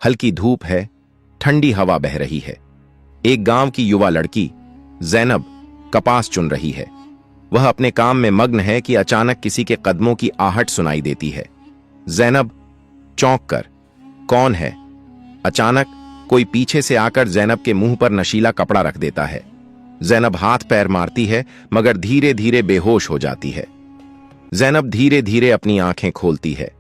हल्की धूप है, ठंडी हवा बह रही है। एक गांव की युवा लड़की जैनब कपास चुन रही है। वह अपने काम में मग्न है कि अचानक किसी के कदमों की आहट सुनाई देती है। जैनब चौंक कर, कौन है? अचानक कोई पीछे से आकर जैनब के मुंह पर नशीला कपड़ा रख देता है। जैनब हाथ पैर मारती है मगर धीरे धीरे बेहोश हो जाती है। जैनब धीरे धीरे अपनी आंखें खोलती है।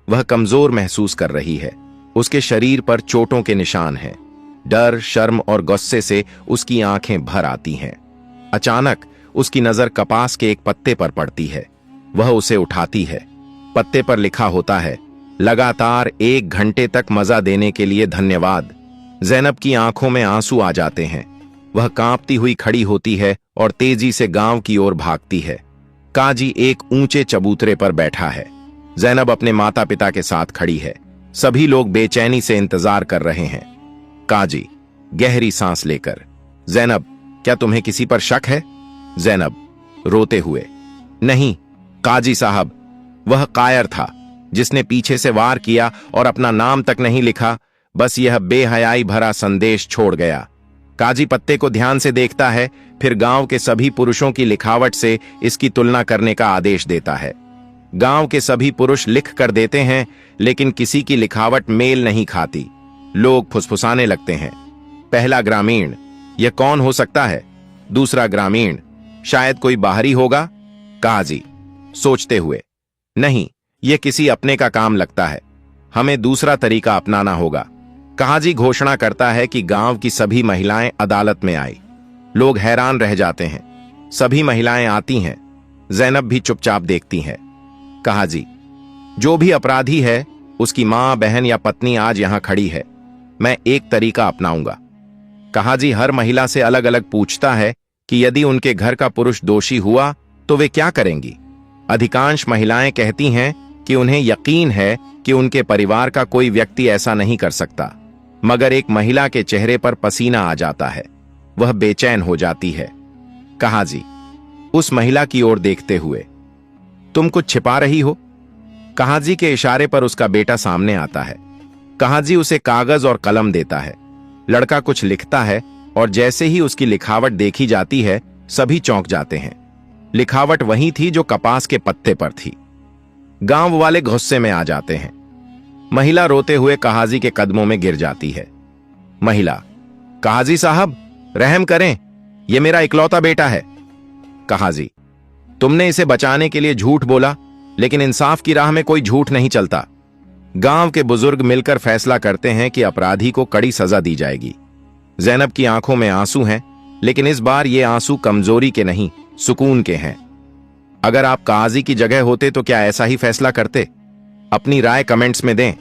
वह कमजोर महसूस कर रही है। उसके शरीर पर चोटों के निशान हैं। डर, शर्म और गुस्से से उसकी आंखें भर आती हैं। अचानक उसकी नजर कपास के एक पत्ते पर पड़ती है। वह उसे उठाती है। पत्ते पर लिखा होता है, लगातार 1 घंटे तक मजा देने के लिए धन्यवाद। जैनब की आंखों में आंसू आ जाते हैं। वह कांपती हुई खड़ी होती है और तेजी से गांव की ओर भागती है। काजी एक ऊंचे चबूतरे पर बैठा है। जैनब अपने माता पिता के साथ खड़ी है। सभी लोग बेचैनी से इंतजार कर रहे हैं। काजी गहरी सांस लेकर, जैनब, क्या तुम्हें किसी पर शक है? जैनब रोते हुए, नहीं काजी साहब, वह कायर था जिसने पीछे से वार किया और अपना नाम तक नहीं लिखा, बस यह बेहयाई भरा संदेश छोड़ गया। काजी पत्ते को ध्यान से देखता है, फिर गांव के सभी पुरुषों की लिखावट से इसकी तुलना करने का आदेश देता है। गांव के सभी पुरुष लिख कर देते हैं, लेकिन किसी की लिखावट मेल नहीं खाती। लोग फुसफुसाने लगते हैं। पहला ग्रामीण, यह कौन हो सकता है? दूसरा ग्रामीण, शायद कोई बाहरी होगा। काजी सोचते हुए, नहीं, यह किसी अपने का काम लगता है। हमें दूसरा तरीका अपनाना होगा। काजी घोषणा करता है कि गांव की सभी महिलाएं अदालत में आई। लोग हैरान रह जाते हैं। सभी महिलाएं आती हैं। जैनब भी चुपचाप देखती हैं। काजी, जो भी अपराधी है उसकी मां, बहन या पत्नी आज यहां खड़ी है। मैं एक तरीका अपनाऊंगा। काजी हर महिला से अलग अलग पूछता है कि यदि उनके घर का पुरुष दोषी हुआ तो वे क्या करेंगी। अधिकांश महिलाएं कहती हैं कि उन्हें यकीन है कि उनके परिवार का कोई व्यक्ति ऐसा नहीं कर सकता। मगर एक महिला के चेहरे पर पसीना आ जाता है। वह बेचैन हो जाती है। काजी उस महिला की ओर देखते हुए, तुम कुछ छिपा रही हो? काजी के इशारे पर उसका बेटा सामने आता है। काजी उसे कागज और कलम देता है। लड़का कुछ लिखता है और जैसे ही उसकी लिखावट देखी जाती है, सभी चौंक जाते हैं। लिखावट वही थी जो कपास के पत्ते पर थी। गांव वाले गुस्से में आ जाते हैं। महिला रोते हुए काजी के कदमों में गिर जाती है। महिला, काजी साहब, रहम करें, यह मेरा इकलौता बेटा है। काजी, तुमने इसे बचाने के लिए झूठ बोला, लेकिन इंसाफ की राह में कोई झूठ नहीं चलता। गांव के बुजुर्ग मिलकर फैसला करते हैं कि अपराधी को कड़ी सजा दी जाएगी। जैनब की आंखों में आंसू हैं, लेकिन इस बार ये आंसू कमजोरी के नहीं, सुकून के हैं। अगर आप काजी की जगह होते तो क्या ऐसा ही फैसला करते? अपनी राय कमेंट्स में दें।